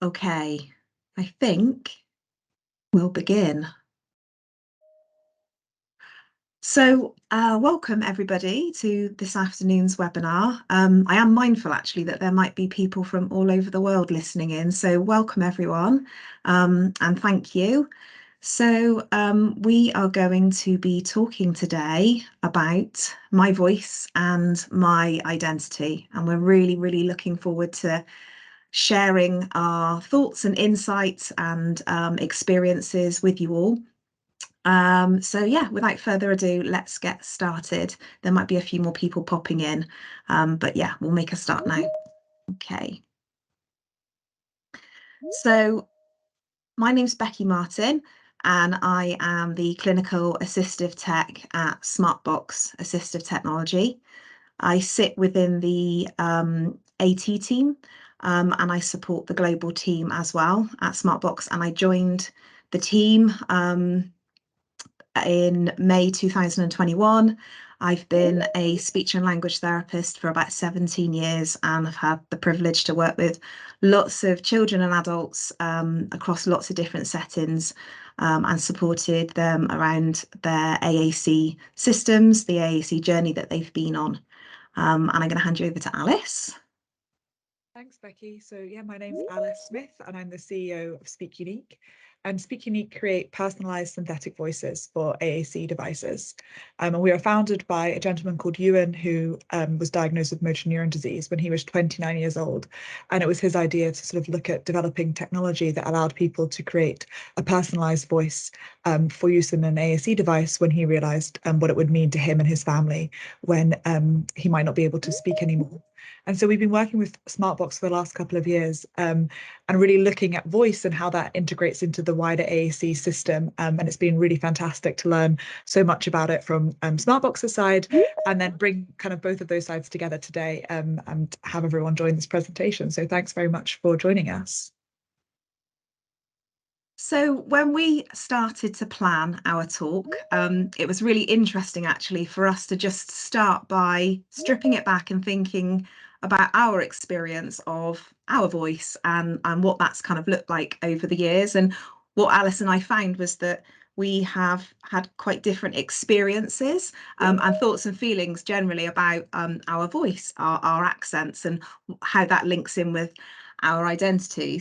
Okay, I think we'll begin. Welcome everybody to this afternoon's webinar. I am mindful actually that there might be people from all over the world listening in, so welcome everyone, and thank you. We are going to be talking today about my voice and my identity, and we're really looking forward to sharing our thoughts and insights and experiences with you all. Yeah, without further ado, let's get started. There might be a few more people popping in, but yeah, we'll make a start now. Okay. So my name's Becky Martin, and I am the Clinical Assistive Tech at Smartbox Assistive Technology. I sit within the AT team, and I support the global team as well at Smartbox, and I joined the team in May 2021. I've been a speech and language therapist for about 17 years and have had the privilege to work with lots of children and adults across lots of different settings, and supported them around their AAC systems, the AAC journey that they've been on. And I'm going to hand you over to Alice. Thanks, Becky. So yeah, my name's Alice Smith and I'm the CEO of SpeakUnique. And SpeakUnique create personalized synthetic voices for AAC devices. And we were founded by a gentleman called Ewan who was diagnosed with motor neuron disease when he was 29 years old. And it was his idea to sort of look at developing technology that allowed people to create a personalized voice for use in an AAC device when he realized what it would mean to him and his family when he might not be able to speak anymore. And so we've been working with Smartbox for the last couple of years, and really looking at voice and how that integrates into the wider AAC system. And it's been really fantastic to learn so much about it from Smartbox's side, and then bring kind of both of those sides together today, and have everyone join this presentation. So thanks very much for joining us. So when we started to plan our talk, it was really interesting actually for us to just start by stripping it back and thinking about our experience of our voice and what that's kind of looked like over the years. And what Alice and I found was that we have had quite different experiences, and thoughts and feelings generally about our voice, our accents, and how that links in with our identity.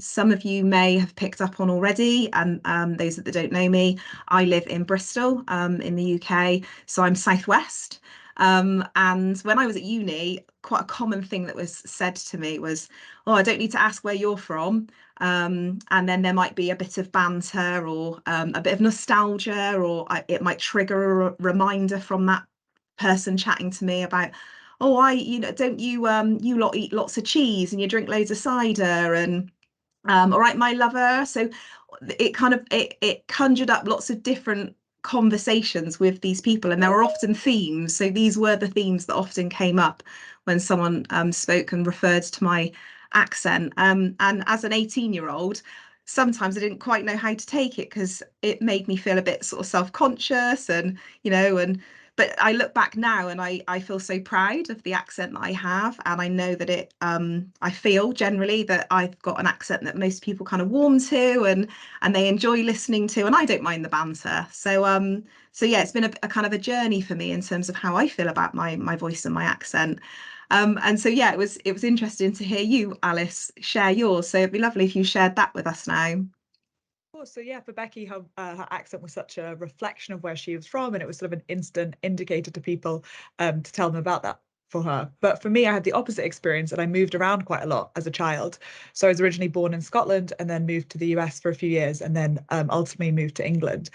Some of you may have picked up on already, and those that don't know me, I live in Bristol, in the UK, so I'm southwest. And when I was at uni, quite a common thing that was said to me was, "Oh, I don't need to ask where you're from." And then there might be a bit of banter or a bit of nostalgia, or it might trigger a reminder from that person chatting to me about, "Oh, don't you you lot eat lots of cheese and you drink loads of cider and." All right, my lover. So it conjured up lots of different conversations with these people, and there were often themes. So these were the themes that often came up when someone spoke and referred to my accent. And as an 18-year-old, sometimes I didn't quite know how to take it because it made me feel a bit sort of self-conscious, and but I look back now and I feel so proud of the accent that I have, and I know that I feel generally that I've got an accent that most people kind of warm to, and they enjoy listening to, and I don't mind the banter. So yeah, it's been a kind of a journey for me in terms of how I feel about my voice and my accent. And so yeah, it was interesting to hear you, Alice, share yours. So it'd be lovely if you shared that with us now. So yeah, for Becky, her accent was such a reflection of where she was from, and it was sort of an instant indicator to people to tell them about that for her. But for me, I had the opposite experience, and I moved around quite a lot as a child. So I was originally born in Scotland and then moved to the US for a few years, and then ultimately moved to England.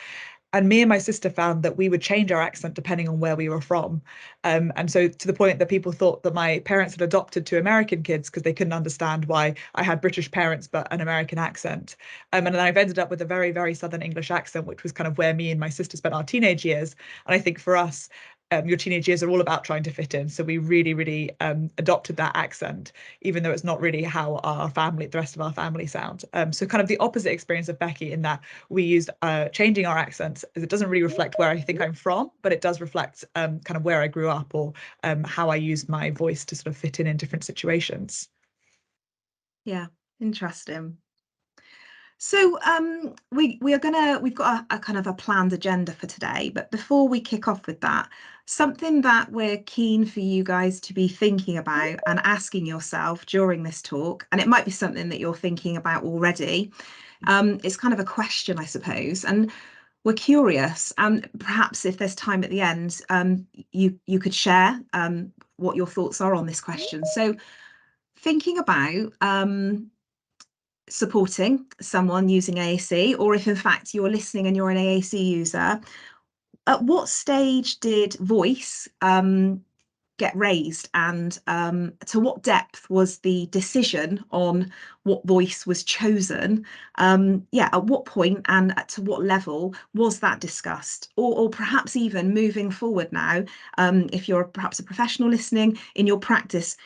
And me and my sister found that we would change our accent depending on where we were from. And so to the point that people thought that my parents had adopted two American kids because they couldn't understand why I had British parents but an American accent. And then I've ended up with a very Southern English accent, which was kind of where me and my sister spent our teenage years. And I think for us, your teenage years are all about trying to fit in. So we really adopted that accent, even though it's not really how the rest of our family sound. So kind of the opposite experience of Becky in that we used changing our accents, as it doesn't really reflect where I think I'm from, but it does reflect kind of where I grew up, or how I use my voice to sort of fit in different situations. Yeah, interesting. So we've got a kind of a planned agenda for today, but before we kick off with that, something that we're keen for you guys to be thinking about and asking yourself during this talk, and it might be something that you're thinking about already. It's kind of a question, I suppose, and we're curious. And perhaps if there's time at the end, you could share what your thoughts are on this question. So thinking about supporting someone using AAC, or if in fact you're listening and you're an AAC user, at what stage did voice get raised, and to what depth was the decision on what voice was chosen? Yeah, at what point and to what level was that discussed? Or perhaps even moving forward now, if you're perhaps a professional listening in your practice,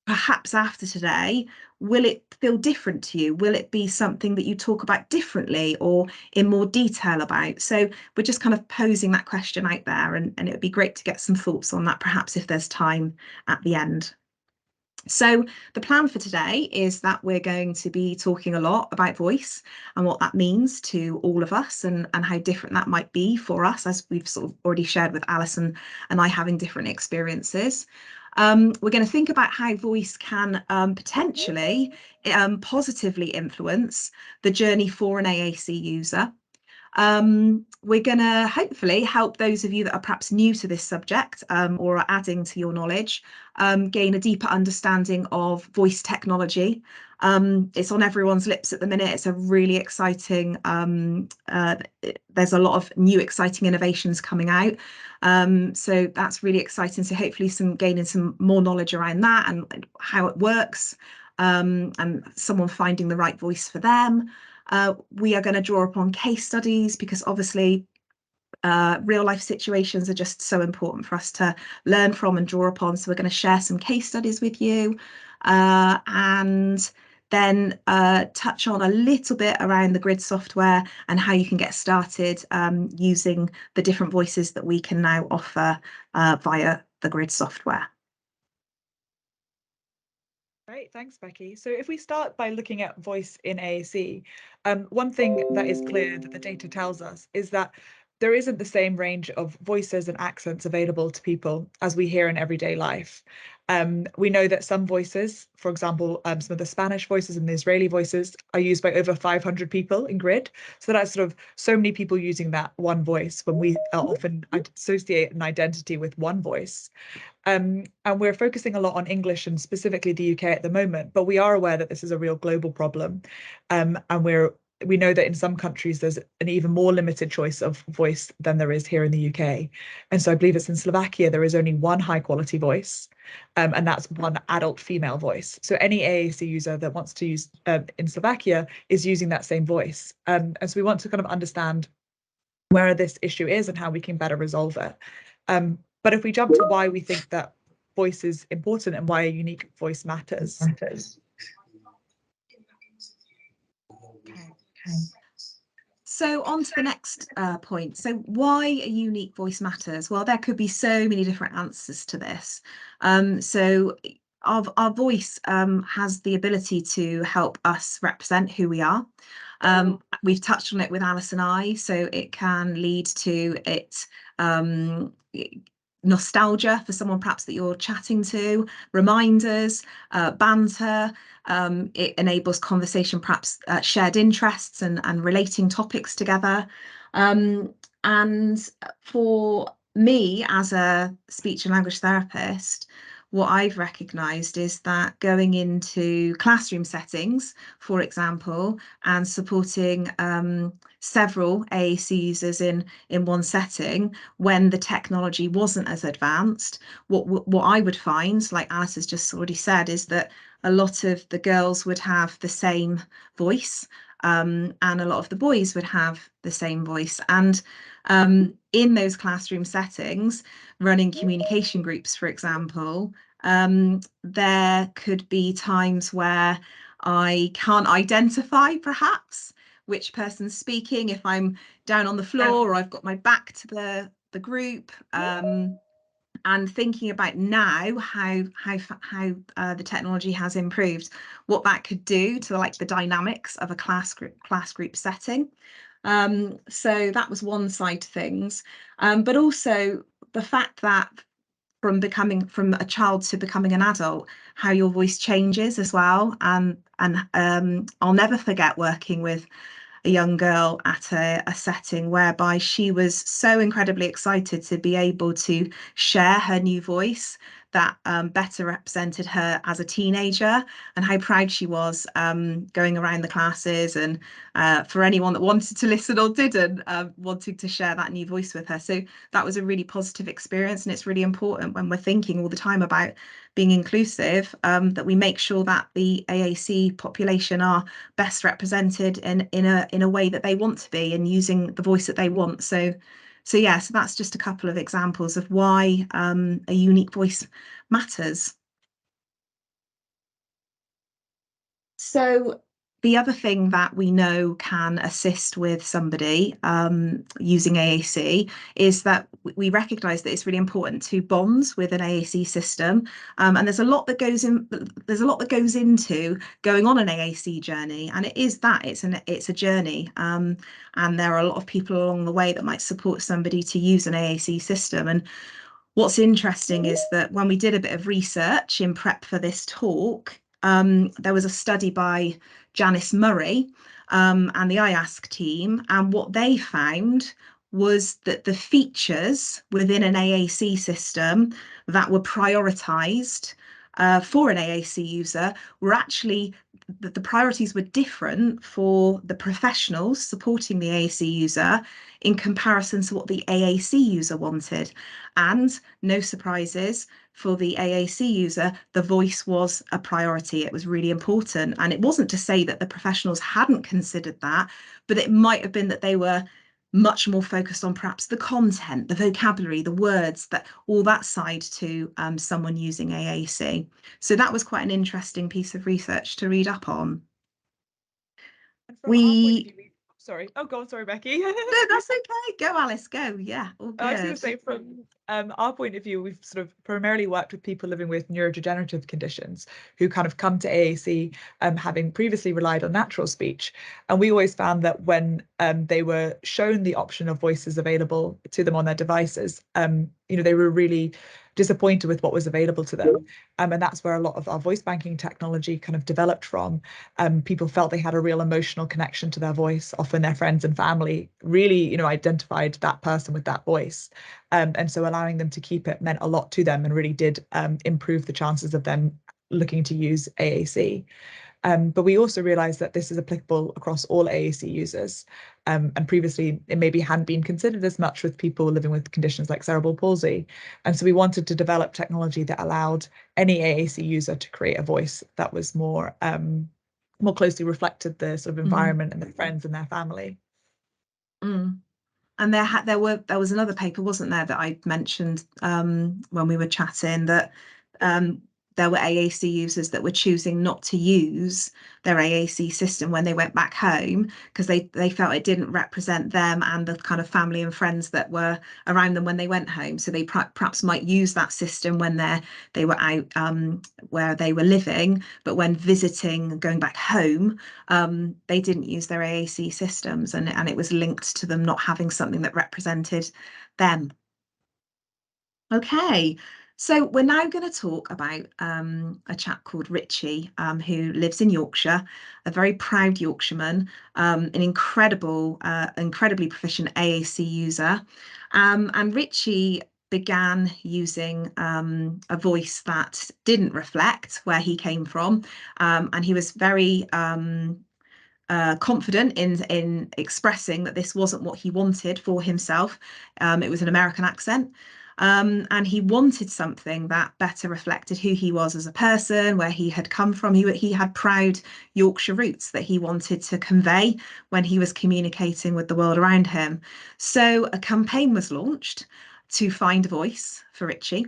perhaps after today, will it feel different to you? Will it be something that you talk about differently or in more detail about? So we're just kind of posing that question out there, and it would be great to get some thoughts on that, perhaps if there's time at the end. So the plan for today is that we're going to be talking a lot about voice and what that means to all of us, and how different that might be for us, as we've sort of already shared with Alison and I having different experiences. We're going to think about how voice can potentially positively influence the journey for an AAC user. We're going to hopefully help those of you that are perhaps new to this subject, or are adding to your knowledge, gain a deeper understanding of voice technology. It's on everyone's lips at the minute. It's a really exciting, there's a lot of new exciting innovations coming out. So that's really exciting. So hopefully gaining some more knowledge around that and how it works, and someone finding the right voice for them. We are going to draw upon case studies, because obviously real life situations are just so important for us to learn from and draw upon. So we're going to share some case studies with you, and then touch on a little bit around the grid software and how you can get started using the different voices that we can now offer via the grid software. Great, thanks, Becky. So if we start by looking at voice in AAC, one thing that is clear that the data tells us is that there isn't the same range of voices and accents available to people as we hear in everyday life. We know that some voices, for example, some of the Spanish voices and the Israeli voices, are used by over 500 people in grid. So that's sort of so many people using that one voice, when we often associate an identity with one voice. And we're focusing a lot on English and specifically the UK at the moment, but we are aware that this is a real global problem. And we know that in some countries there's an even more limited choice of voice than there is here in the UK. And so I believe it's in Slovakia, there is only one high quality voice, and that's one adult female voice. So any AAC user that wants to use in Slovakia is using that same voice. And so we want to kind of understand where this issue is and how we can better resolve it. But if we jump to why we think that voice is important and why a unique voice matters. Okay. So on to the next point. So why a unique voice matters? Well, there could be so many different answers to this. So our voice has the ability to help us represent who we are. We've touched on it with Alice and I, so it can lead to nostalgia for someone perhaps that you're chatting to, reminders, banter. It enables conversation, perhaps shared interests and relating topics together. And for me, as a speech and language therapist, what I've recognised is that going into classroom settings, for example, and supporting several AAC users in one setting when the technology wasn't as advanced, what I would find, like Alice has just already said, is that a lot of the girls would have the same voice, and a lot of the boys would have the same voice. And in those classroom settings, running communication groups, for example, there could be times where I can't identify perhaps which person's speaking if I'm down on the floor or I've got my back to the group. and thinking about now how the technology has improved, what that could do to like the dynamics of a class group setting. So that was one side to things, but also the fact that from a child to becoming an adult, how your voice changes as well. And I'll never forget working with a young girl at a setting whereby she was so incredibly excited to be able to share her new voice that better represented her as a teenager, and how proud she was going around the classes, and for anyone that wanted to listen or didn't, wanting to share that new voice with her. So that was a really positive experience, and it's really important when we're thinking all the time about being inclusive, that we make sure that the AAC population are best represented in a way that they want to be, and using the voice that they want. So yeah, so that's just a couple of examples of why a unique voice matters. So the other thing that we know can assist with somebody using AAC is that we recognise that it's really important to bond with an AAC system, and there's a lot that goes into going on an AAC journey, and it's a journey, and there are a lot of people along the way that might support somebody to use an AAC system. And what's interesting is that when we did a bit of research in prep for this talk, there was a study by Janice Murray and the IASC team, and what they found was that the features within an AAC system that were prioritised for an AAC user were actually the priorities were different for the professionals supporting the AAC user in comparison to what the AAC user wanted. And no surprises, for the AAC user, the voice was a priority. It was really important. And it wasn't to say that the professionals hadn't considered that, but it might have been that they were much more focused on perhaps the content, the vocabulary, the words, that all that side to someone using AAC. So that was quite an interesting piece of research to read up on. And from our point of view, sorry. Oh, go on. Sorry, Becky. No, that's okay. Go, Alice. Go. Yeah, all good. I was going to say, from our point of view, we've sort of primarily worked with people living with neurodegenerative conditions who kind of come to AAC having previously relied on natural speech. And we always found that when they were shown the option of voices available to them on their devices, they were really disappointed with what was available to them. And that's where a lot of our voice banking technology kind of developed from. People felt they had a real emotional connection to their voice. Often their friends and family really, identified that person with that voice. And so allowing them to keep it meant a lot to them, and really did improve the chances of them looking to use AAC. But we also realised that this is applicable across all AAC users. And previously, it maybe hadn't been considered as much with people living with conditions like cerebral palsy. And so we wanted to develop technology that allowed any AAC user to create a voice that was more closely reflected the sort of environment and their friends and their family. And there was another paper, wasn't there, that I mentioned when we were chatting, that there were AAC users that were choosing not to use their AAC system when they went back home because they felt it didn't represent them and the kind of family and friends that were around them when they went home. So they perhaps might use that system when they were out where they were living, but when visiting, going back home, they didn't use their AAC systems, and it was linked to them not having something that represented them. Okay. So we're now going to talk about a chap called Richie, who lives in Yorkshire, a very proud Yorkshireman, an incredibly proficient AAC user. And Richie began using a voice that didn't reflect where he came from, and he was very confident in expressing that this wasn't what he wanted for himself. It was an American accent. And he wanted something that better reflected who he was as a person, where he had come from. He had proud Yorkshire roots that he wanted to convey when he was communicating with the world around him. So a campaign was launched to find a voice for Richie,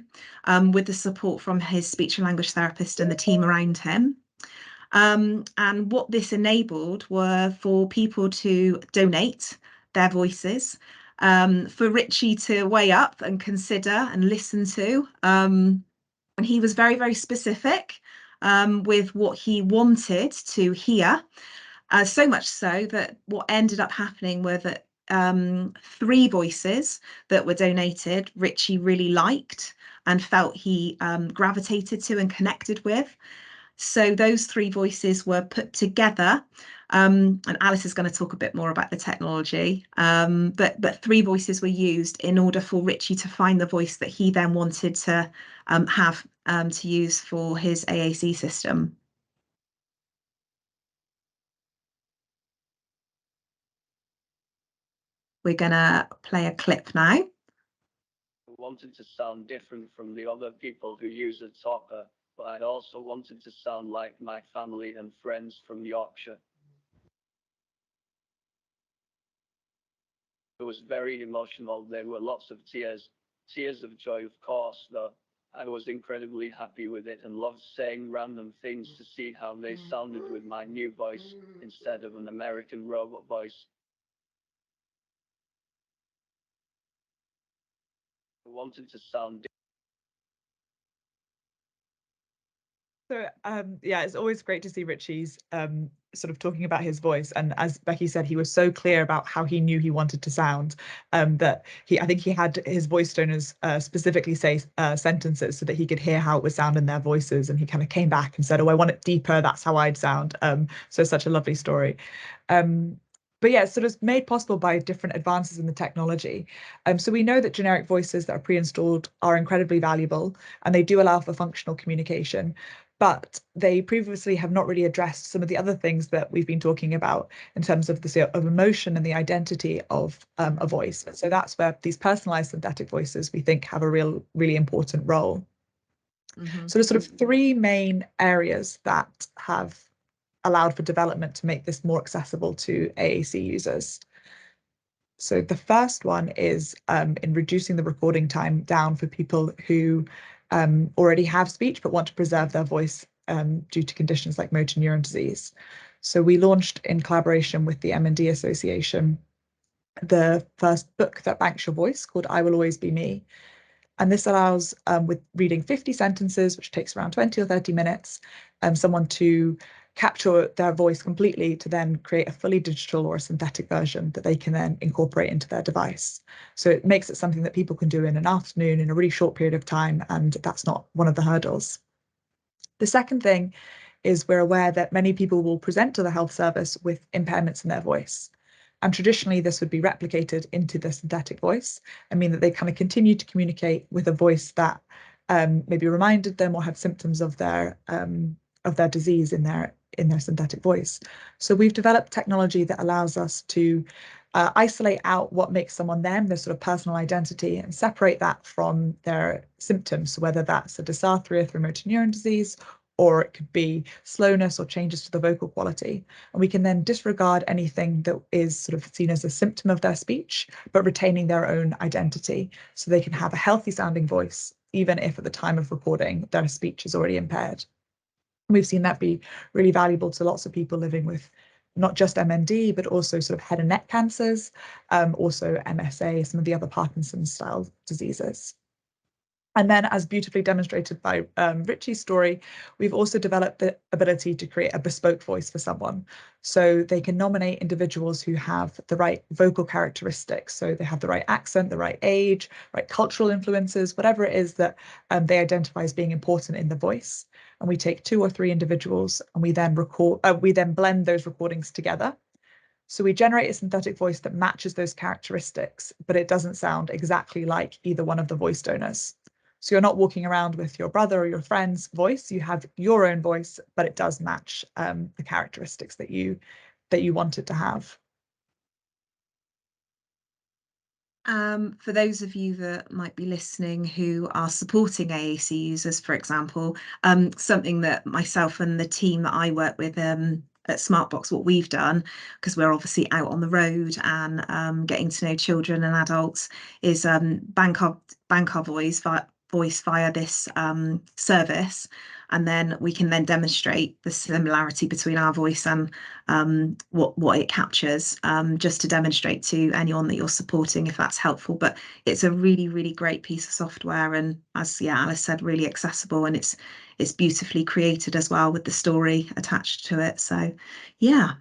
with the support from his speech and language therapist and the team around him. And what this enabled were for people to donate their voices for Richie to weigh up and consider and listen to. And he was very, very specific with what he wanted to hear. So much so that what ended up happening were that 3 voices that were donated, Richie really liked and felt he gravitated to and connected with. So those 3 voices were put together, and Alice is going to talk a bit more about the technology, but 3 voices were used in order for Richie to find the voice that he then wanted to have to use for his AAC system. We're going to play a clip now. I wanted to sound different from the other people who use a talker, but I also wanted to sound like my family and friends from Yorkshire. It was very emotional. There were lots of tears of joy, of course, though. I was incredibly happy with it and loved saying random things to see how they sounded with my new voice instead of an American robot voice. I wanted to sound. So yeah, it's always great to see Richie's sort of talking about his voice. And as Becky said, he was so clear about how he knew he wanted to sound that I think he had his voice donors specifically say sentences so that he could hear how it would sound in their voices. And he kind of came back and said, oh, I want it deeper. That's how I'd sound. So such a lovely story. But yeah, it's sort of made possible by different advances in the technology. So we know that generic voices that are pre-installed are incredibly valuable and they do allow for functional communication. But they previously have not really addressed some of the other things that we've been talking about in terms of of emotion and the identity of a voice. So that's where these personalized synthetic voices we think have a really important role. Mm-hmm. So there's sort of 3 main areas that have allowed for development to make this more accessible to AAC users. So the first one is in reducing the recording time down for people who already have speech but want to preserve their voice due to conditions like motor neuron disease. So we launched in collaboration with the M&D Association the first book that banks your voice called I Will Always Be Me. And this allows, with reading 50 sentences, which takes around 20 or 30 minutes, someone to capture their voice completely to then create a fully digital or a synthetic version that they can then incorporate into their device. So it makes it something that people can do in an afternoon in a really short period of time, and that's not one of the hurdles. The second thing is we're aware that many people will present to the health service with impairments in their voice. And traditionally, this would be replicated into the synthetic voice. I mean that they kind of continue to communicate with a voice that maybe reminded them or had symptoms of their disease in their synthetic voice. So we've developed technology that allows us to isolate out what makes someone them, their sort of personal identity, and separate that from their symptoms. So whether that's a dysarthria through motor neuron disease, or it could be slowness or changes to the vocal quality. And we can then disregard anything that is sort of seen as a symptom of their speech, but retaining their own identity. So they can have a healthy sounding voice, even if at the time of recording, their speech is already impaired. We've seen that be really valuable to lots of people living with not just MND, but also sort of head and neck cancers, also MSA, some of the other Parkinson's style diseases. And then, as beautifully demonstrated by Richie's story, we've also developed the ability to create a bespoke voice for someone. So they can nominate individuals who have the right vocal characteristics. So they have the right accent, the right age, right cultural influences, whatever it is that they identify as being important in the voice. And we take 2 or 3 individuals and we then blend those recordings together. So we generate a synthetic voice that matches those characteristics, but it doesn't sound exactly like either one of the voice donors. So you're not walking around with your brother or your friend's voice. You have your own voice, but it does match the characteristics that you wanted to have. For those of you that might be listening who are supporting AAC users, for example, something that myself and the team that I work with at Smartbox, what we've done, because we're obviously out on the road and getting to know children and adults, is bank our voice via this service. and then we can then demonstrate the similarity between our voice and what it captures, just to demonstrate to anyone that you're supporting, if that's helpful. But it's a really, really great piece of software, and as Alice said, really accessible, and it's beautifully created as well with the story attached to it. So yeah.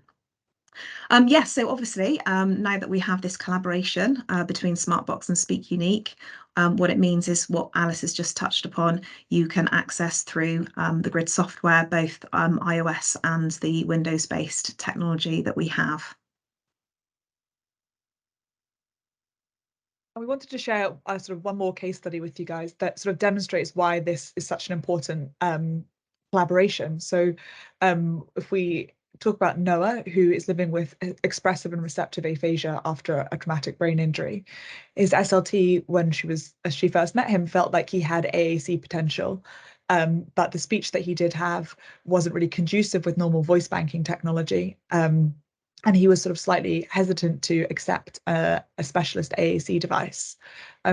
Yes, so obviously, now that we have this collaboration between Smartbox and SpeakUnique, what it means is what Alice has just touched upon. You can access through the Grid software, both iOS and the Windows-based technology that we have. We wanted to share sort of one more case study with you guys that sort of demonstrates why this is such an important collaboration. So if we talk about Noah, who is living with expressive and receptive aphasia after a traumatic brain injury. His SLT, when she first met him, felt like he had AAC potential, but the speech that he did have wasn't really conducive with normal voice banking technology. And he was sort of slightly hesitant to accept a specialist AAC device.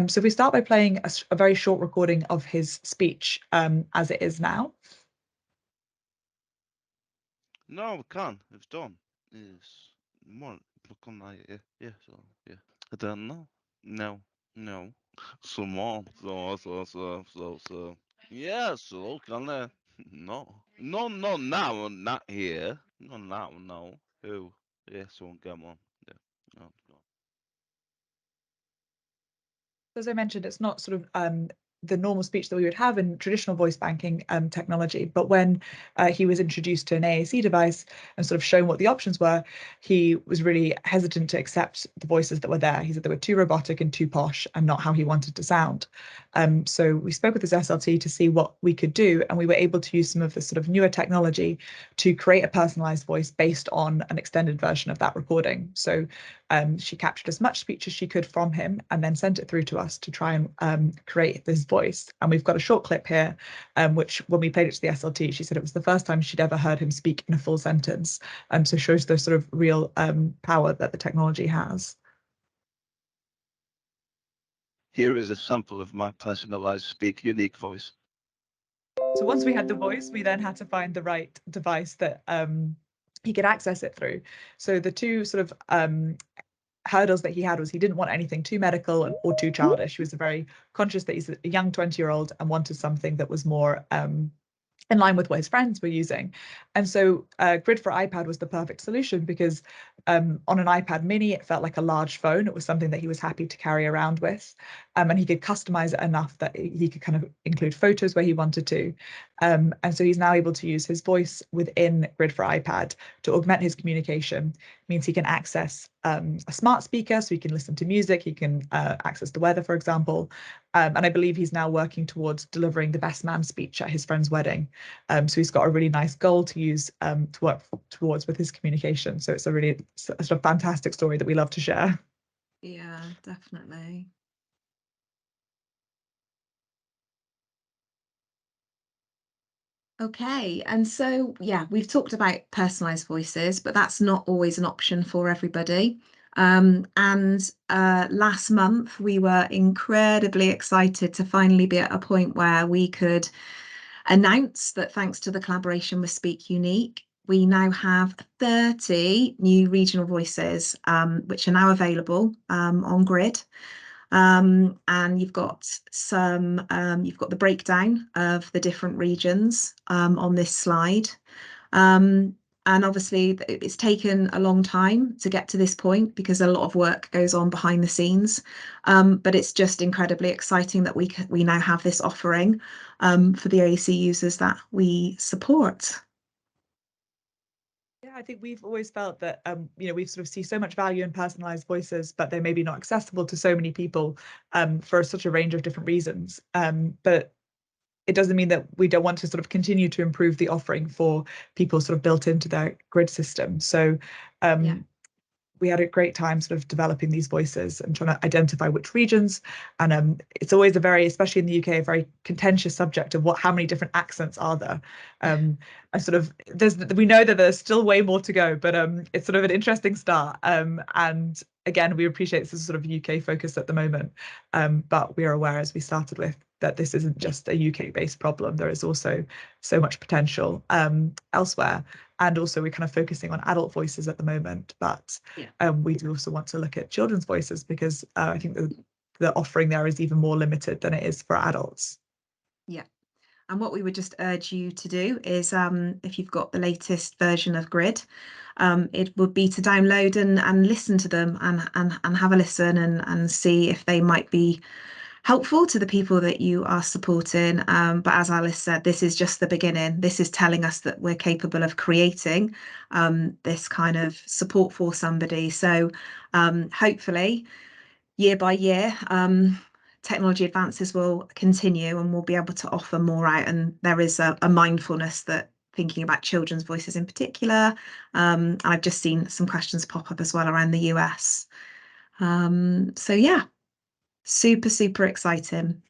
So we start by playing a very short recording of his speech as it is now. No, we can't. It's done. It's more look on my so yeah. I don't know. No. Small. So. Yeah, so can no. No, now, not here. No, now, no. Who? Yeah, so come on. Yeah. No. As I mentioned, it's not sort of the normal speech that we would have in traditional voice banking technology. But when he was introduced to an AAC device and sort of shown what the options were, he was really hesitant to accept the voices that were there. He said they were too robotic and too posh and not how he wanted to sound. So we spoke with his SLT to see what we could do, and we were able to use some of the sort of newer technology to create a personalized voice based on an extended version of that recording. So she captured as much speech as she could from him and then sent it through to us to try and create this voice. And we've got a short clip here, which when we played it to the SLT, she said it was the first time she'd ever heard him speak in a full sentence. So shows the sort of real power that the technology has. Here is a sample of my personalized SpeakUnique voice. So once we had the voice, we then had to find the right device that he could access it through. So the two sort of hurdles that he had was he didn't want anything too medical or too childish. He was very conscious that he's a young 20-year-old and wanted something that was more in line with what his friends were using. And so Grid for iPad was the perfect solution because on an iPad mini, it felt like a large phone. It was something that he was happy to carry around with. And he could customize it enough that he could kind of include photos where he wanted to. And so he's now able to use his voice within Grid for iPad to augment his communication. It means he can access a smart speaker, so he can listen to music, he can access the weather, for example. And I believe he's now working towards delivering the best man speech at his friend's wedding. So he's got a really nice goal to use to work towards with his communication. So it's a really sort of fantastic story that we love to share. Yeah, definitely. Okay, and so yeah, we've talked about personalized voices, but that's not always an option for everybody. And last month we were incredibly excited to finally be at a point where we could announce that thanks to the collaboration with SpeakUnique, we now have 30 new regional voices, which are now available on Grid. And you've got the breakdown of the different regions on this slide. And obviously it's taken a long time to get to this point because a lot of work goes on behind the scenes. But it's just incredibly exciting that we now have this offering for the AAC users that we support. Yeah, I think we've always felt that, we sort of see so much value in personalized voices, but they're maybe not accessible to so many people for such a range of different reasons. But it doesn't mean that we don't want to sort of continue to improve the offering for people sort of built into their Grid system. So we had a great time sort of developing these voices and trying to identify which regions. And it's always especially in the UK, a very contentious subject of how many different accents are there. We know that there's still way more to go, but it's sort of an interesting start. And again, we appreciate this is sort of UK focus at the moment, but we are aware, as we started with, that this isn't just a UK-based problem. There is also so much potential elsewhere. And also we're kind of focusing on adult voices at the moment, but we do also want to look at children's voices, because I think the offering there is even more limited than it is for adults. Yeah. And what we would just urge you to do is, if you've got the latest version of Grid, it would be to download and listen to them and have a listen and see if they might be helpful to the people that you are supporting. But as Alice said, this is just the beginning. This is telling us that we're capable of creating this kind of support for somebody. So hopefully, year by year, technology advances will continue and we'll be able to offer more out. And there is a mindfulness that thinking about children's voices in particular. I've just seen some questions pop up as well around the US. So yeah, super exciting.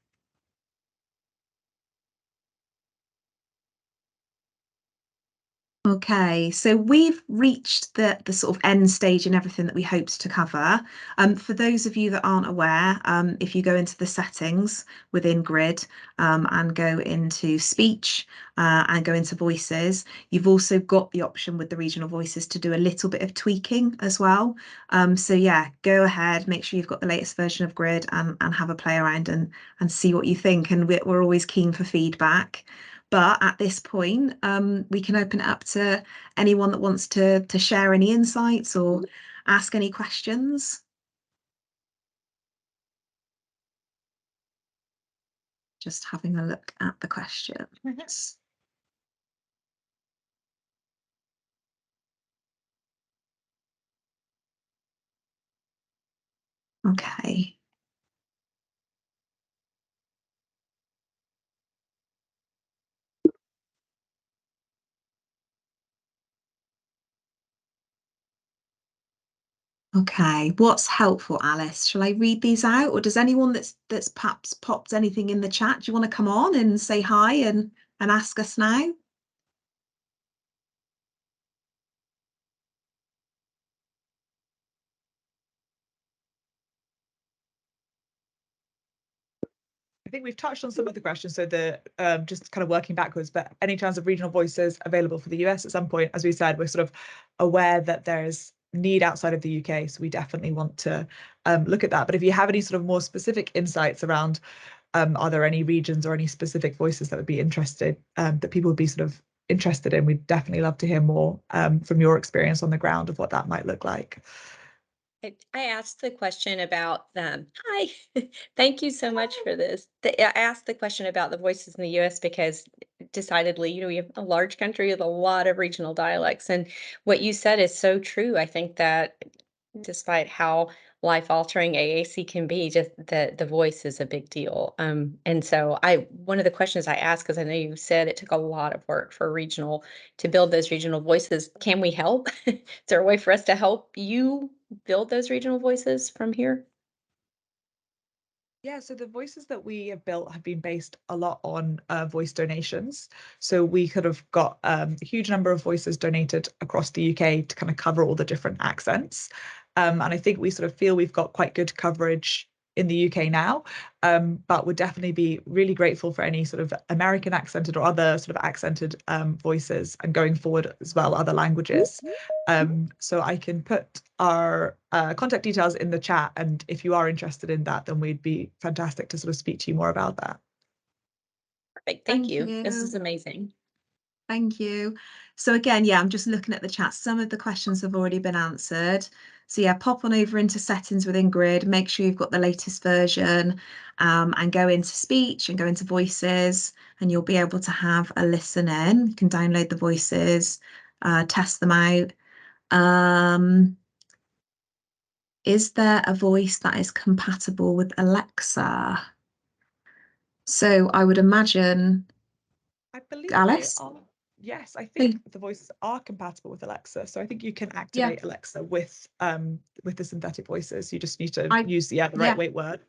Okay, so we've reached the sort of end stage in everything that we hoped to cover. For those of you that aren't aware, if you go into the settings within Grid and go into speech and go into voices, you've also got the option with the regional voices to do a little bit of tweaking as well. So yeah, go ahead, make sure you've got the latest version of Grid and have a play around and see what you think. And we're always keen for feedback. But at this point, we can open it up to anyone that wants to share any insights or ask any questions. Just having a look at the questions. Okay. Okay, what's helpful, Alice? Shall I read these out, or does anyone that's perhaps popped anything in the chat, do you want to come on and say hi and ask us now? I think we've touched on some of the questions, so the just kind of working backwards, but any chance of regional voices available for the US at some point? As we said, we're sort of aware that there's need outside of the UK, so we definitely want to look at that. But if you have any sort of more specific insights around, are there any regions or any specific voices that would be interested, that people would be sort of interested in, we'd definitely love to hear more from your experience on the ground of what that might look like. I asked the question about them. Hi, thank you so much for this. I asked the question about the voices in the US because decidedly, we have a large country with a lot of regional dialects. And what you said is so true. I think that despite how life-altering AAC can be, just the voice is a big deal. And so one of the questions I asked, because I know you said it took a lot of work for regional to build those regional voices. Can we help? Is there a way for us to help you build those regional voices from here? Yeah, so the voices that we have built have been based a lot on voice donations. So we could have got a huge number of voices donated across the UK to kind of cover all the different accents. And I think we sort of feel we've got quite good coverage in the UK now, but would definitely be really grateful for any sort of American accented or other sort of accented voices, and going forward as well, other languages. So I can put our contact details in the chat, and if you are interested in that, then we'd be fantastic to sort of speak to you more about that. Perfect. Thank you. This is amazing. Thank you. So again, yeah, I'm just looking at the chat. Some of the questions have already been answered. So yeah, pop on over into settings within Grid, make sure you've got the latest version, and go into speech and go into voices, and you'll be able to have a listen in. You can download the voices, test them out. Is there a voice that is compatible with Alexa? So I would imagine, I believe Alice? they are. Yes, I think the voices are compatible with Alexa. So I think you can activate Alexa with the synthetic voices. You just need to use the right word.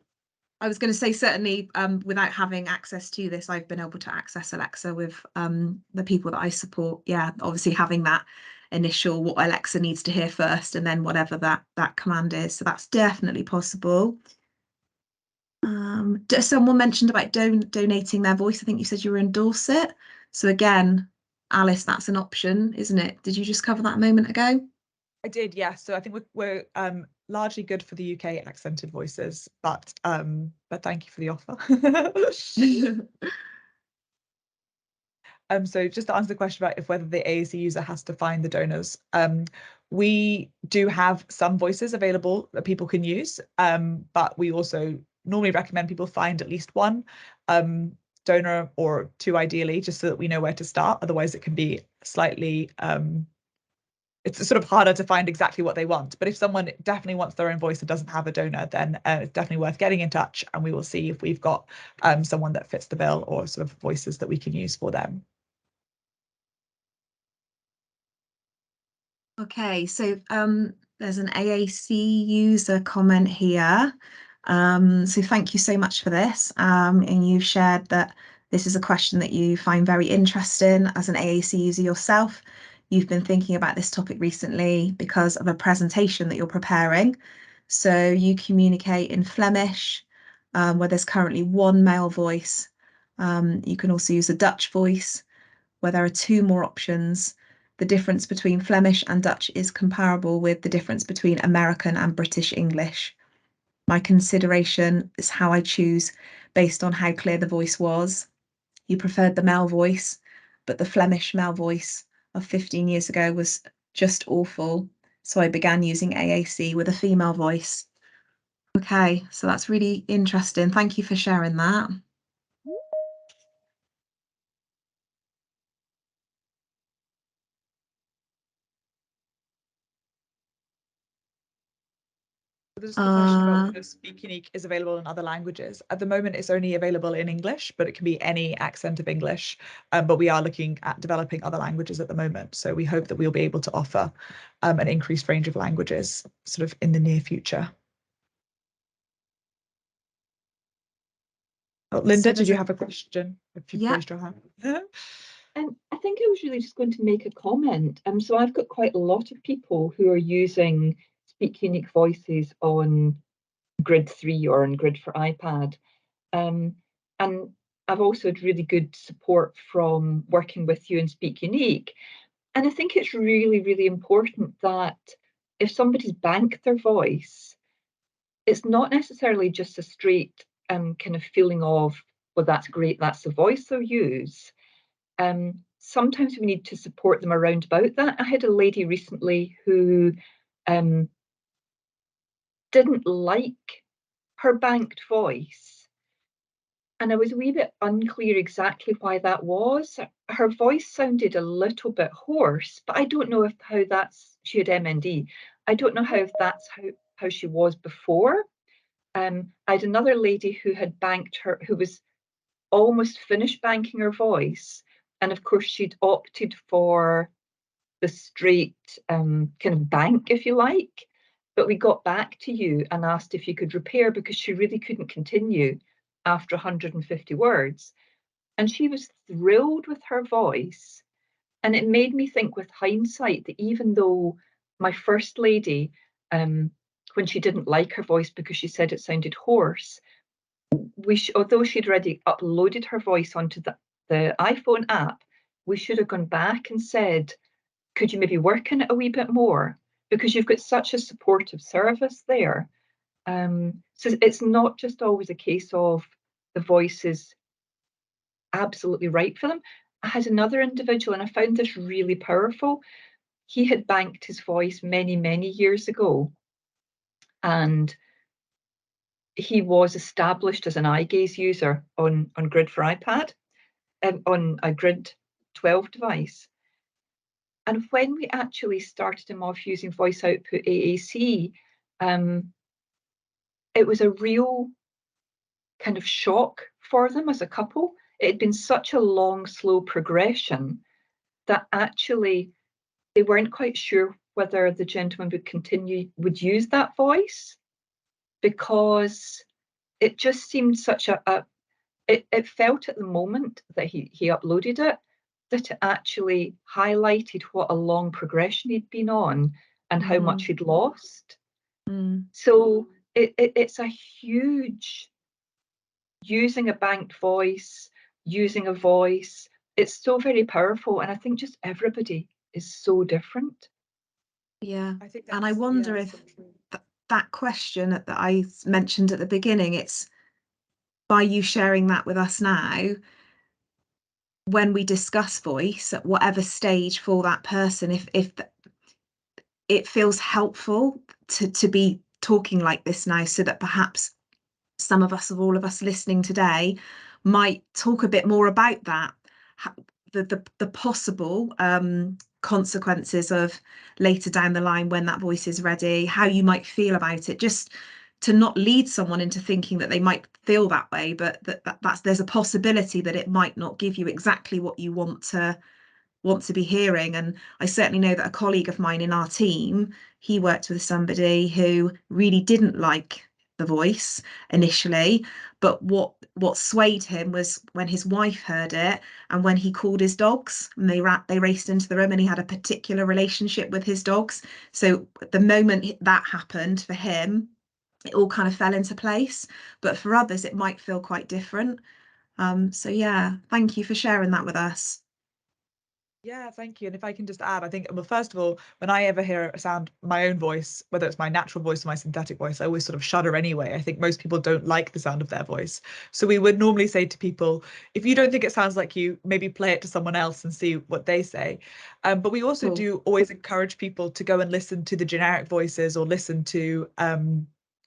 I was going to say, certainly without having access to this, I've been able to access Alexa with the people that I support. Yeah, obviously having that initial what Alexa needs to hear first, and then whatever that command is. So that's definitely possible. Someone mentioned about donating their voice. I think you said you were in Dorset. So again, Alice, that's an option, isn't it? Did you just cover that a moment ago? I did, yes. So I think we're largely good for the UK accented voices, but thank you for the offer. So just to answer the question about whether the AAC user has to find the donors, we do have some voices available that people can use, but we also normally recommend people find at least one donor or two ideally, just so that we know where to start. Otherwise it can be slightly it's sort of harder to find exactly what they want. But if someone definitely wants their own voice and doesn't have a donor, then it's definitely worth getting in touch, and we will see if we've got someone that fits the bill or sort of voices that we can use for them. Okay, so there's an AAC user comment here. So thank you so much for this. And you've shared that this is a question that you find very interesting as an AAC user yourself. You've been thinking about this topic recently because of a presentation that you're preparing. So you communicate in Flemish, where there's currently one male voice. You can also use a Dutch voice, where there are two more options. The difference between Flemish and Dutch is comparable with the difference between American and British English. My consideration is how I choose based on how clear the voice was. You preferred the male voice, but the Flemish male voice of 15 years ago was just awful. So I began using AAC with a female voice. Okay, so that's really interesting. Thank you for sharing that. There's the question about whether SpeakUnique is available in other languages. At the moment, it's only available in English, but it can be any accent of English. But we are looking at developing other languages at the moment. So we hope that we'll be able to offer an increased range of languages sort of in the near future. Oh, Linda, did you have a question? If you've raised your hand. I think I was really just going to make a comment. So I've got quite a lot of people who are using SpeakUnique voices on Grid 3 or on Grid for iPad. And I've also had really good support from working with you in SpeakUnique. And I think it's really, really important that if somebody's banked their voice, it's not necessarily just a straight kind of feeling of, well, that's great, that's the voice they'll use. Sometimes we need to support them around about that. I had a lady recently who didn't like her banked voice, and I was a wee bit unclear exactly why that was. Her voice sounded a little bit hoarse, but I don't know if how that's, she had MND. I don't know how if that's how she was before. I had another lady who had banked her, who was almost finished banking her voice. And of course, she'd opted for the straight kind of bank, if you like. But we got back to you and asked if you could repair because she really couldn't continue after 150 words. And she was thrilled with her voice. And it made me think with hindsight that even though my first lady, when she didn't like her voice because she said it sounded hoarse, although she'd already uploaded her voice onto the iPhone app, we should have gone back and said, could you maybe work on it a wee bit more? Because you've got such a supportive service there. So it's not just always a case of the voice is absolutely right for them. I had another individual, and I found this really powerful. He had banked his voice many, many years ago, and he was established as an eye gaze user on Grid for iPad, on a Grid 12 device. And when we actually started him off using voice output AAC, it was a real kind of shock for them as a couple. It had been such a long, slow progression that actually they weren't quite sure whether the gentleman would use that voice, because it just seemed such it felt at the moment that he uploaded it, that it actually highlighted what a long progression he'd been on and how much he'd lost. So it's a huge using a banked voice, using a voice, it's so very powerful. And I think just everybody is so different. Yeah. I think And I that's, wonder yeah, if so true. that question that I mentioned at the beginning, it's by you sharing that with us now, when we discuss voice at whatever stage for that person, if it feels helpful to be talking like this now, so that perhaps some of us, or all of us listening today, might talk a bit more about that, the possible consequences of later down the line when that voice is ready, how you might feel about it, just to not lead someone into thinking that they might feel that way, but that's there's a possibility that it might not give you exactly what you want to be hearing. And I certainly know that a colleague of mine in our team, he worked with somebody who really didn't like the voice initially, but what swayed him was when his wife heard it, and when he called his dogs, and they raced into the room, and he had a particular relationship with his dogs. So the moment that happened for him, it all kind of fell into place. But for others, it might feel quite different. So yeah, thank you for sharing that with us. Yeah, thank you. And if I can just add, I think, well, first of all, when I ever hear a sound, my own voice, whether it's my natural voice or my synthetic voice, I always sort of shudder anyway. I think most people don't like the sound of their voice. So we would normally say to people, if you don't think it sounds like you, maybe play it to someone else and see what they say. But we also do always encourage people to go and listen to the generic voices, or listen to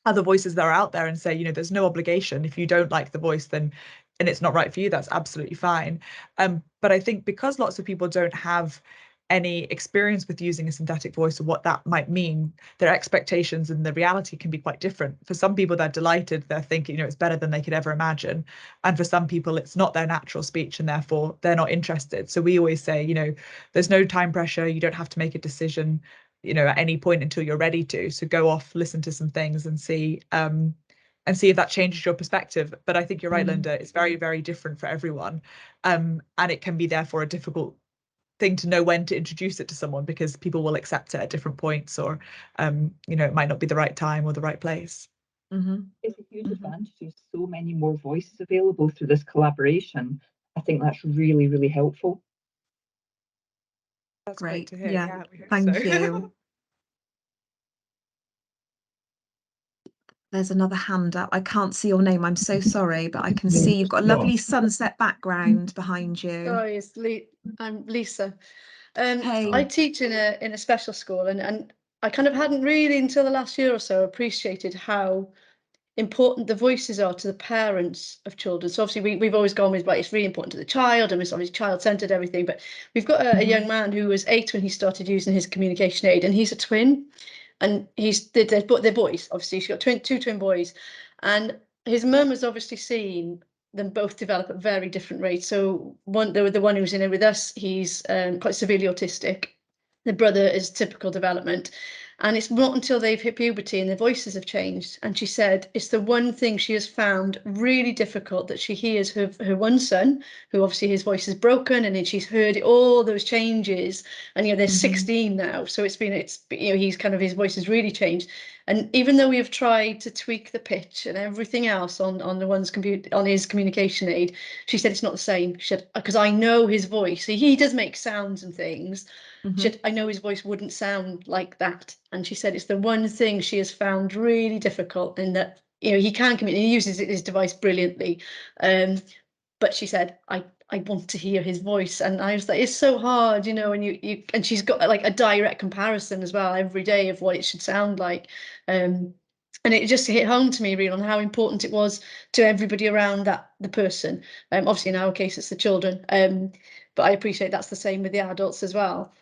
other voices that are out there, and say, you know, there's no obligation. If you don't like the voice, then and it's not right for you, that's absolutely fine. But I think because lots of people don't have any experience with using a synthetic voice, or what that might mean, their expectations and the reality can be quite different. For some people, they're delighted, they're thinking, you know, it's better than they could ever imagine. And for some people, it's not their natural speech, and therefore they're not interested. So we always say, you know, there's no time pressure. You don't have to make a decision, you know, at any point until you're ready to. So go off, listen to some things, and see if that changes your perspective. But I think you're right, Linda, it's very, very different for everyone. And it can be therefore a difficult thing to know when to introduce it to someone, because people will accept it at different points, or you know, it might not be the right time or the right place. It's a huge advantage. There's so many more voices available through this collaboration. I think that's really, really helpful. That's Great. great to hear. Yeah, Yeah, we hope thank so. you. There's another hand up. I can't see your name. I'm so sorry, but I can see you've got a lovely sunset background behind you. Sorry, I'm Lisa. Hey. I teach in a special school, and I kind of hadn't really until the last year or so appreciated how important the voices are to the parents of children. So obviously we've always gone with, like, it's really important to the child, and it's obviously child-centered, everything, but we've got a young man who was 8 when he started using his communication aid, and he's a twin, and they're boys. Obviously he's got two twin boys, and his mum has obviously seen them both develop at very different rates. So the one who's in it with us, he's quite severely autistic. The brother is typical development. And it's not until they've hit puberty and their voices have changed. And she said it's the one thing she has found really difficult, that she hears her one son, who obviously his voice is broken, and then she's heard all those changes. And, you know, they're 16 now. So you know, he's kind of, his voice has really changed. And even though we have tried to tweak the pitch and everything else on his communication aid, she said it's not the same. She said, because I know his voice, he does make sounds and things. She said, I know his voice wouldn't sound like that. And she said it's the one thing she has found really difficult, in that, you know, he can communicate, he uses his device brilliantly. But she said, I want to hear his voice. And I was like, it's so hard, you know, and she's got like a direct comparison as well every day of what it should sound like. And it just hit home to me really on how important it was to everybody around the person. Obviously in our case, it's the children. But I appreciate that's the same with the adults as well.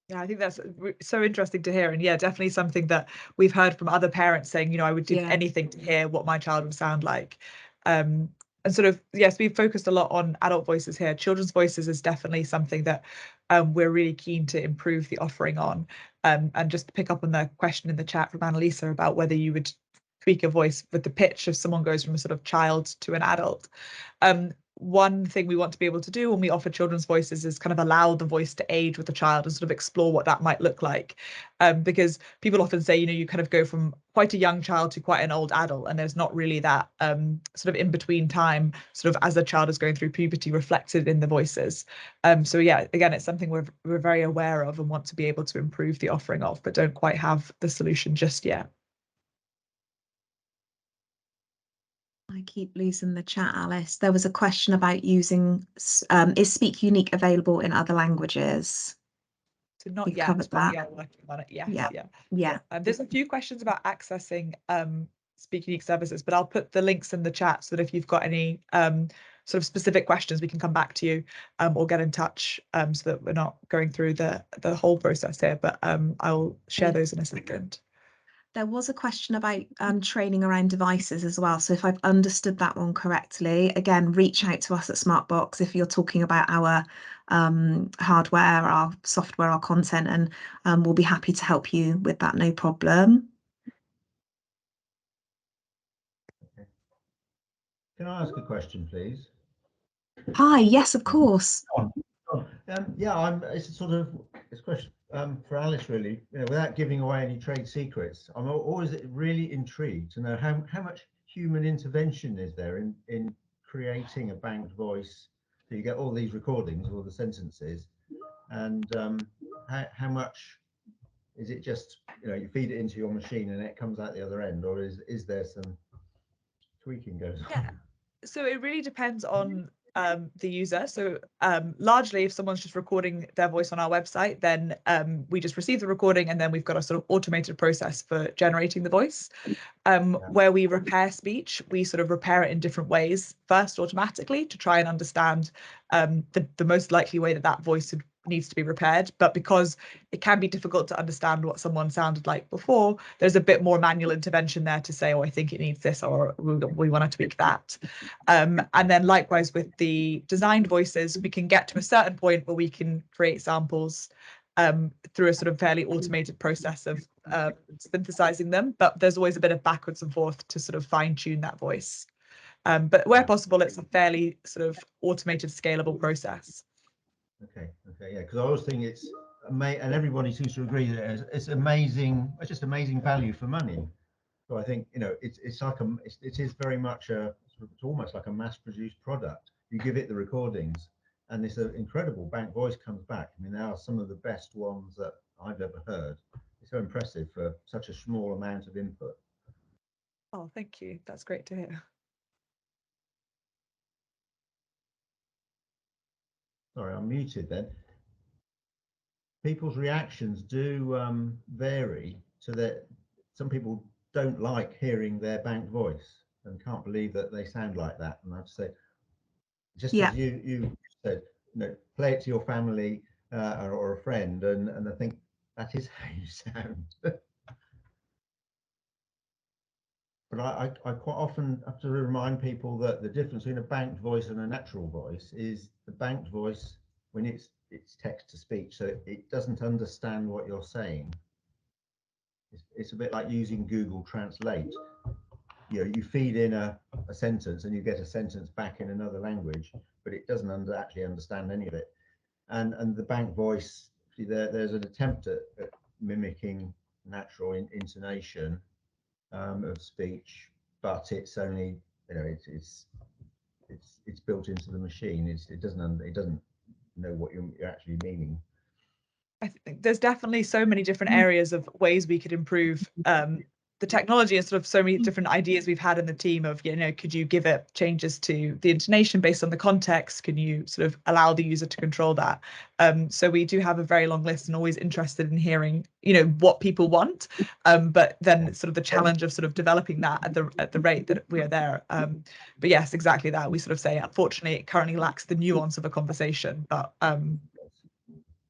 Yeah, I think that's so interesting to hear. And yeah, definitely something that we've heard from other parents saying, you know, I would do anything to hear what my child would sound like. And sort of, yes, we've focused a lot on adult voices here. Children's voices is definitely something that we're really keen to improve the offering on. And just to pick up on the question in the chat from Annalisa about whether you would tweak a voice with the pitch if someone goes from a sort of child to an adult. one thing we want to be able to do when we offer children's voices is kind of allow the voice to age with the child and sort of explore what that might look like. Because people often say, you know, you kind of go from quite a young child to quite an old adult, and there's not really that sort of in between time, sort of as the child is going through puberty, reflected in the voices. So yeah, again, it's something we're very aware of and want to be able to improve the offering of, but don't quite have the solution just yet. I keep losing the chat, Alice. There was a question about using, is SpeakUnique available in other languages? So not We've yet, covered but that. we are working on it. Yes, Yeah. yeah. Yeah. There's a few questions about accessing SpeakUnique services, but I'll put the links in the chat so that if you've got any sort of specific questions, we can come back to you or get in touch so that we're not going through the whole process here. But I'll share those in a second. There was a question about training around devices as well. So if I've understood that one correctly, again, reach out to us at Smartbox if you're talking about our hardware, our software, our content, and we'll be happy to help you with that, no problem. Okay. Can I ask a question, please? Hi, yes, of course. Yeah, it's a sort of question for Alice, really. You know, without giving away any trade secrets, I'm always really intrigued to know how much human intervention is there in creating a banked voice. So you get all these recordings, all the sentences, and how much is it just, you know, you feed it into your machine and it comes out the other end, or is there some tweaking goes on? Yeah. So it really depends on the user. So largely, if someone's just recording their voice on our website, then we just receive the recording and then we've got a sort of automated process for generating the voice. Where we repair speech, we sort of repair it in different ways. First, automatically to try and understand the most likely way that voice needs to be repaired. But because it can be difficult to understand what someone sounded like before, there's a bit more manual intervention there to say, oh, I think it needs this, or we want to tweak that. And then likewise with the designed voices, we can get to a certain point where we can create samples through a sort of fairly automated process of synthesizing them, but there's always a bit of backwards and forth to sort of fine tune that voice. But where possible, it's a fairly sort of automated, scalable process. Okay, yeah, because I always think it's amazing, and everybody seems to agree that it's amazing. It's just amazing value for money. So I think, you know, it's like it is very much it's almost like a mass-produced product. You give it the recordings, and this incredible bank voice comes back. I mean, they are some of the best ones that I've ever heard. It's so impressive for such a small amount of input. Oh, thank you. That's great to hear. Sorry, I'm muted then. People's reactions do vary, so that some people don't like hearing their banked voice and can't believe that they sound like that. And I have to say, just as you said, you know, play it to your family or a friend, and I think that is how you sound. But I quite often have to remind people that the difference between a banked voice and a natural voice is the banked voice, when it's text to speech, so it doesn't understand what you're saying. It's a bit like using Google Translate. You know, you feed in a sentence and you get a sentence back in another language, but it doesn't actually understand any of it. And the banked voice, there's an attempt at mimicking natural intonation of speech, but it's only, you know, it's built into the machine. It doesn't know what you're actually meaning. I think there's definitely so many different areas of ways we could improve the technology, and sort of so many different ideas we've had in the team of, you know, could you give it changes to the intonation based on the context? Can you sort of allow the user to control that? So we do have a very long list and always interested in hearing, you know, what people want. But then sort of the challenge of sort of developing that at the rate that we are there. But yes, exactly that. We sort of say, unfortunately, it currently lacks the nuance of a conversation, but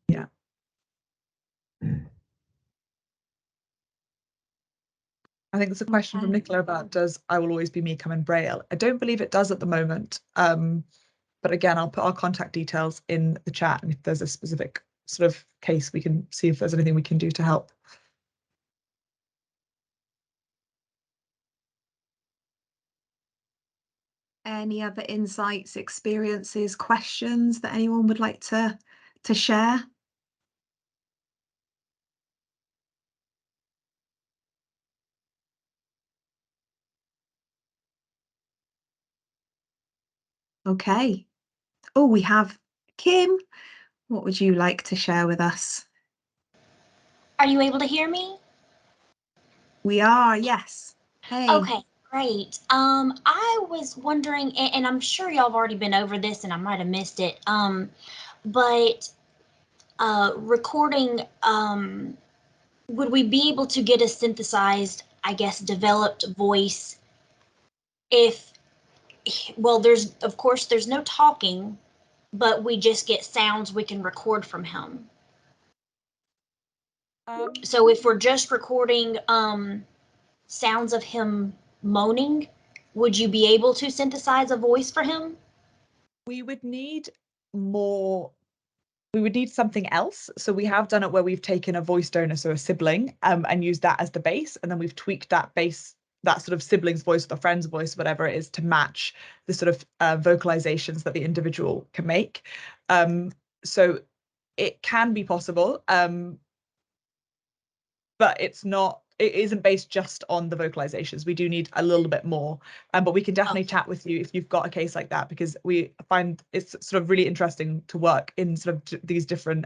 yeah. I think there's a question from Nicola about, does I Will Always Be Me come in Braille? I don't believe it does at the moment. But again, I'll put our contact details in the chat, and if there's a specific sort of case, we can see if there's anything we can do to help. Any other insights, experiences, questions that anyone would like to share? Okay. Oh, we have Kim. What would you like to share with us? Are you able to hear me? We are, yes. Hey. Okay, great. I was wondering, and I'm sure y'all have already been over this and I might have missed it, but recording, would we be able to get a synthesized, I guess, developed voice if, well, of course, there's no talking, but we just get sounds we can record from him. So if we're just recording sounds of him moaning, would you be able to synthesize a voice for him? We would need more. We would need something else. So we have done it where we've taken a voice donor, so a sibling, and used that as the base, and then we've tweaked that base, that sort of sibling's voice, or the friend's voice, whatever it is, to match the sort of vocalizations that the individual can make. So it can be possible, but it isn't based just on the vocalizations. We do need a little bit more, but we can definitely chat with you if you've got a case like that, because we find it's sort of really interesting to work in sort of these different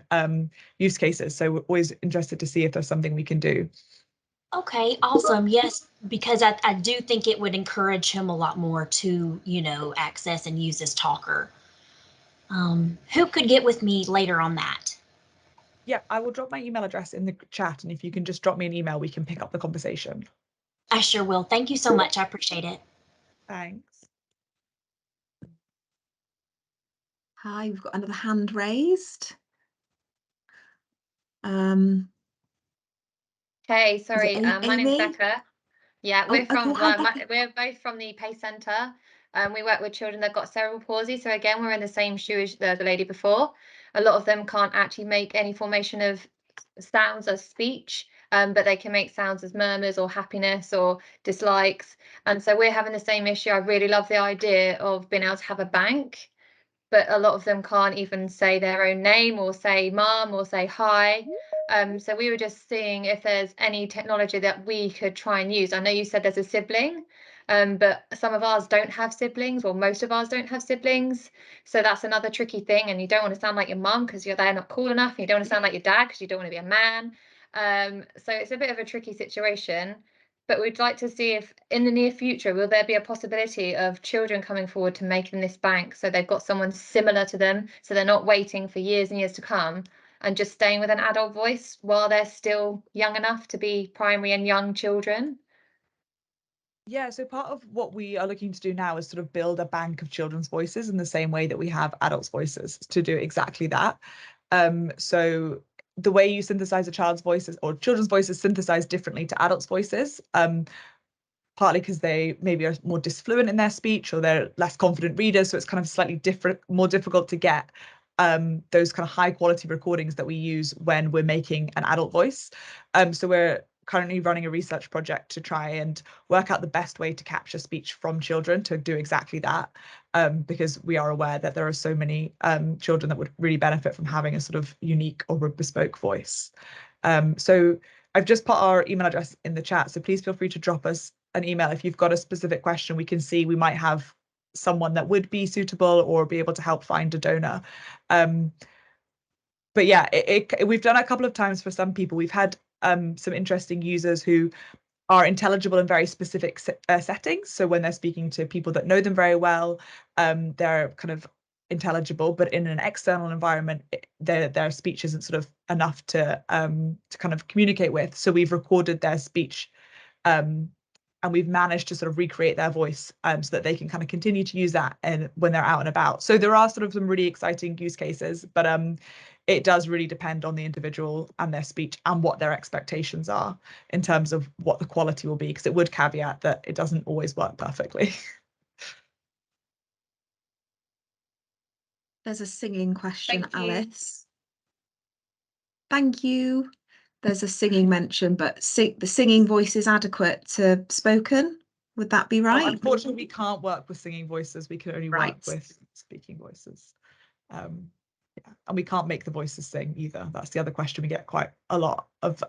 use cases. So we're always interested to see if there's something we can do. Okay, awesome. Yes, because I do think it would encourage him a lot more to, access and use this talker. Who could get with me later on that? Yeah, I will drop my email address in the chat, and if you can just drop me an email, we can pick up the conversation. I sure will. Thank you so much. I appreciate it. Thanks. Hi, we've got another hand raised. Hey, sorry, my name's Becca. Yeah, we're we're both from the PACE Centre. We work with children that got cerebral palsy. So again, we're in the same shoe as the lady before. A lot of them can't actually make any formation of sounds as speech, but they can make sounds as murmurs or happiness or dislikes. And so we're having the same issue. I really love the idea of being able to have a bank, but a lot of them can't even say their own name or say mum or say hi. So we were just seeing if there's any technology that we could try and use. I know you said there's a sibling, but some of ours don't have siblings, or most of ours don't have siblings. So that's another tricky thing. And you don't want to sound like your mum because they're not cool enough. And you don't want to sound like your dad because you don't want to be a man. So it's a bit of a tricky situation. But we'd like to see if in the near future, will there be a possibility of children coming forward to making this bank so they've got someone similar to them, so they're not waiting for years and years to come and just staying with an adult voice while they're still young enough to be primary and young children? Yeah, so part of what we are looking to do now is sort of build a bank of children's voices in the same way that we have adults' voices to do exactly that. So the way you synthesize a child's voices, or children's voices, synthesize differently to adults' voices, partly because they maybe are more disfluent in their speech or they're less confident readers. So it's kind of slightly different, more difficult to get those kind of high quality recordings that we use when we're making an adult voice. So we're currently running a research project to try and work out the best way to capture speech from children to do exactly that, because we are aware that there are so many children that would really benefit from having a sort of unique or bespoke voice. So I've just put our email address in the chat, so please feel free to drop us an email if you've got a specific question. We can see we might have someone that would be suitable or be able to help find a donor. But yeah, we've done a couple of times for some people. We've had some interesting users who are intelligible in very specific settings. So when they're speaking to people that know them very well, they're kind of intelligible, but in an external environment, their speech isn't sort of enough to kind of communicate with. So we've recorded their speech, and we've managed to sort of recreate their voice so that they can kind of continue to use that and when they're out and about. So there are sort of some really exciting use cases, but it does really depend on the individual and their speech and what their expectations are in terms of what the quality will be, because it would caveat that it doesn't always work perfectly. There's a singing question, Thank you. Alice. Thank you. There's a singing mention, but the singing voice is adequate to spoken. Would that be right? Unfortunately, we can't work with singing voices. We can only work with speaking voices. Yeah, and we can't make the voices sing either. That's the other question. We get quite a lot of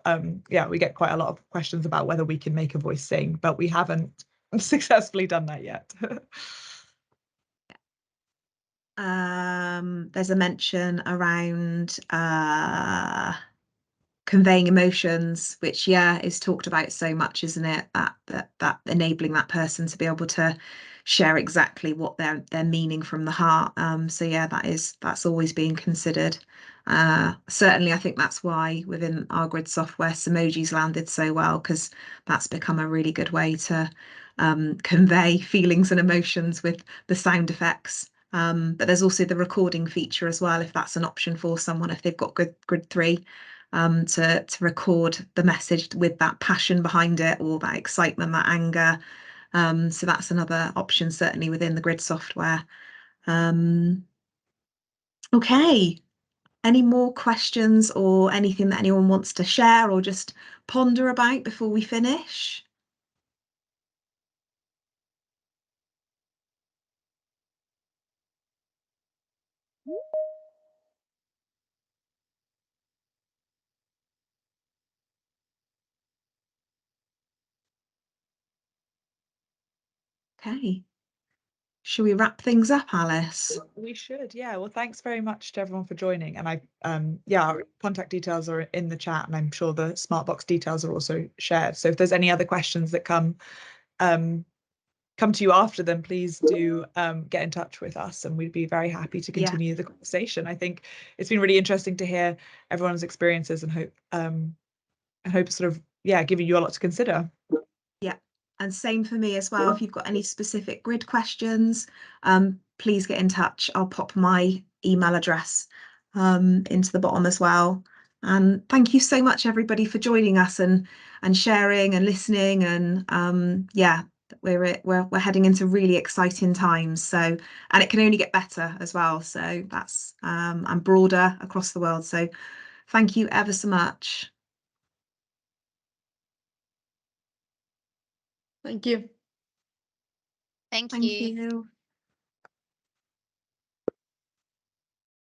we get quite a lot of questions about whether we can make a voice sing, but we haven't successfully done that yet. There's a mention around conveying emotions, which is talked about so much, isn't it? That enabling that person to be able to share exactly what they're meaning from the heart. So yeah, that's always being considered. Certainly, I think that's why within our grid software, Emoji's landed so well, because that's become a really good way to convey feelings and emotions with the sound effects. But there's also the recording feature as well, if that's an option for someone, if they've got Grid 3. To record the message with that passion behind it, or that excitement, that anger. So that's another option, certainly within the grid software. Okay, any more questions or anything that anyone wants to share or just ponder about before we finish? Okay. Should we wrap things up, Alice? We should, yeah. Well, thanks very much to everyone for joining. And our contact details are in the chat, and I'm sure the Smartbox details are also shared. So if there's any other questions that come to you after them, please do get in touch with us, and we'd be very happy to continue the conversation. I think it's been really interesting to hear everyone's experiences, and hope sort of giving you a lot to consider. Yeah, and same for me as well. If you've got any specific grid questions, please get in touch. I'll pop my email address into the bottom as well. And thank you so much, everybody, for joining us and sharing and listening. And we're heading into really exciting times. So, and it can only get better as well. So that's and broader across the world. So thank you ever so much. Thank you. Thank you.